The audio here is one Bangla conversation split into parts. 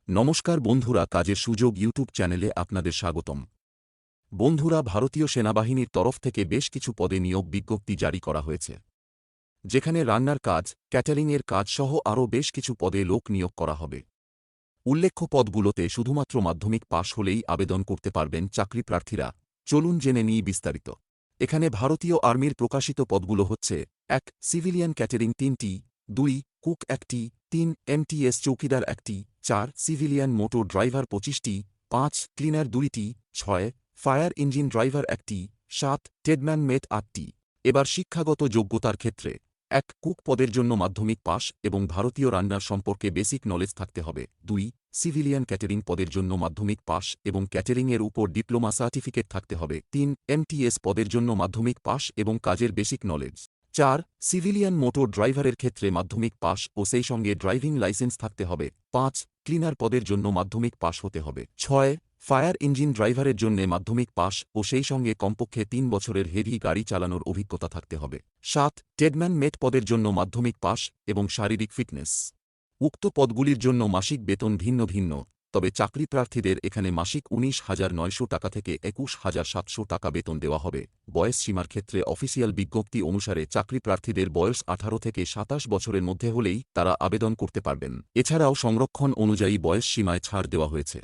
নমস্কার বন্ধুরা, কাজের সুযোগ ইউটিউব চ্যানেলে আপনাদের স্বাগতম। বন্ধুরা, ভারতীয় সেনাবাহিনীর তরফ থেকে বেশ কিছু পদে নিয়োগ বিজ্ঞপ্তি জারি করা হয়েছে, যেখানে রান্নার কাজ, ক্যাটারিংয়ের কাজ সহ আরও বেশ কিছু পদে লোক নিয়োগ করা হবে। উল্লেখ্য পদগুলোতে শুধুমাত্র মাধ্যমিক পাশ হলেই আবেদন করতে পারবেন চাকরি প্রার্থীরা। চলুন জেনে নিই বিস্তারিত। এখানে ভারতীয় আর্মির প্রকাশিত পদগুলো হচ্ছে: ১. সিভিলিয়ান ক্যাটারিং ৩টি, ২. কুক 1টি, ৩. এমটিএস চৌকিদার 1টি, ৪. সিভিলিয়ান মোটর ড্রাইভার 25টি, ৫. ক্লিনার 2টি, ৬. ফায়ার ইঞ্জিন ড্রাইভার 1টি, ৭. টেডম্যান মেট 8টি। এবার শিক্ষাগত যোগ্যতার ক্ষেত্রে: ১. কুক পদের জন্য মাধ্যমিক পাশ এবং ভারতীয় রান্নার সম্পর্কে বেসিক নলেজ থাকতে হবে। ২. সিভিলিয়ান ক্যাটারিং পদের জন্য মাধ্যমিক পাশ এবং ক্যাটারিংয়ের উপর ডিপ্লোমা সার্টিফিকেট থাকতে হবে। ৩. এমটিএস পদের জন্য মাধ্যমিক পাশ এবং কাজের বেসিক নলেজ। ৪. সিভিলিয়ান মোটর ড্রাইভারের ক্ষেত্রে মাধ্যমিক পাশ ও সেই সঙ্গে ড্রাইভিং লাইসেন্স থাকতে হবে। ৫. ক্লিনার পদের জন্য মাধ্যমিক পাশ হতে হবে। ৬. ফায়ার ইঞ্জিন ড্রাইভারের জন্য মাধ্যমিক পাশ ও সেই সঙ্গে কমপক্ষে ৩ বছরের হেভি গাড়ি চালানোর অভিজ্ঞতা থাকতে হবে। ৭. টেডম্যান মেট পদের জন্য মাধ্যমিক পাশ এবং শারীরিক ফিটনেস। উক্ত পদগুলির জন্য মাসিক বেতন ভিন্ন ভিন্ন, তবে চাকরি প্রার্থীদের এখানে মাসিক ১৯,৯০০ টাকা থেকে ২১,৭০০ টাকা বেতন দেওয়া হবে। বয়স সীমার ক্ষেত্রে অফিসিয়াল বিজ্ঞপ্তি অনুসারে চাকরি প্রার্থীদের বয়স ১৮ থেকে ২৭ বছরের মধ্যে হলেই তারা আবেদন করতে পারবেন। এছাড়াও সংরক্ষণ অনুযায়ী বয়স সীমায় ছাড় দেওয়া হয়েছে।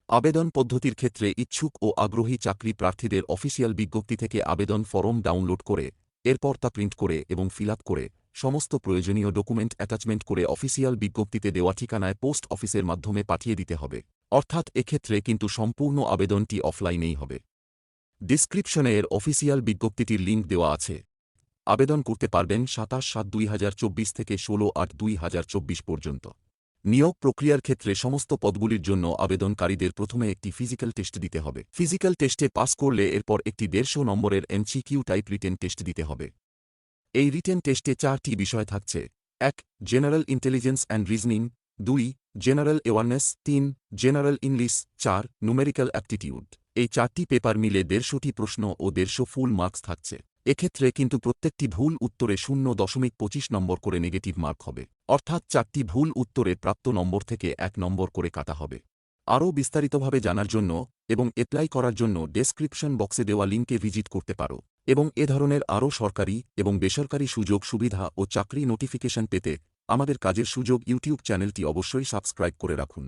আবেদন পদ্ধতির ক্ষেত্রে ইচ্ছুক ও আগ্রহী চাকরি প্রার্থীদের অফিসিয়াল বিজ্ঞপ্তি থেকে আবেদন ফরম ডাউনলোড করে, এরপর তা প্রিন্ট করে এবং ফিল আপ করে সমস্ত প্রয়োজনীয় ডকুমেন্ট অ্যাটাচমেন্ট করে অফিসিয়াল বিজ্ঞপ্তিতে দেওয়া ঠিকানায় পোস্ট অফিসের মাধ্যমে পাঠিয়ে দিতে হবে। অর্থাৎ এক্ষেত্রে কিন্তু সম্পূর্ণ আবেদনটি অফলাইনেই হবে। ডিসক্রিপশনে এর অফিসিয়াল বিজ্ঞপ্তিটির লিঙ্ক দেওয়া আছে। আবেদন করতে পারবেন ২৭/৭/২০২৪ থেকে ১৬/৮/২০২৪ পর্যন্ত। নিয়োগ প্রক্রিয়ার ক্ষেত্রে সমস্ত পদগুলির জন্য আবেদনকারীদের প্রথমে একটি ফিজিক্যাল টেস্ট দিতে হবে। ফিজিক্যাল টেস্টে পাস করলে এরপর একটি ১৫০ নম্বরের এমসিকিউ টাইপ রিটেন টেস্ট দিতে হবে। এই রিটেন টেস্টে ৪টি বিষয় থাকছে: ১. General intelligence and reasoning, ২. General awareness, ৩. General English, ৪. Numerical aptitude. এই ৪টি পেপার মিলে ১৫০টি প্রশ্ন ও ১৫০ ফুল মার্কস থাকছে। এক্ষেত্রে কিন্তু প্রত্যেকটি ভুল উত্তরে ০.২৫ নম্বর করে নেগেটিভ মার্ক হবে, অর্থাৎ ৪টি ভুল উত্তরে প্রাপ্ত নম্বর থেকে ১ নম্বর করে কাটা হবে। আরও বিস্তারিতভাবে জানার জন্য এবং অ্যাপ্লাই করার জন্য ডেসক্রিপশন বক্সে দেওয়া লিঙ্কে ভিজিট করতে পারো এবং এ ধরনের আরও সরকারি এবং বেসরকারি সুযোগ সুবিধা ও চাকরি নোটিফিকেশন পেতে আমাদের কাজের সুযোগ ইউটিউব চ্যানেলটি অবশ্যই সাবস্ক্রাইব করে রাখুন।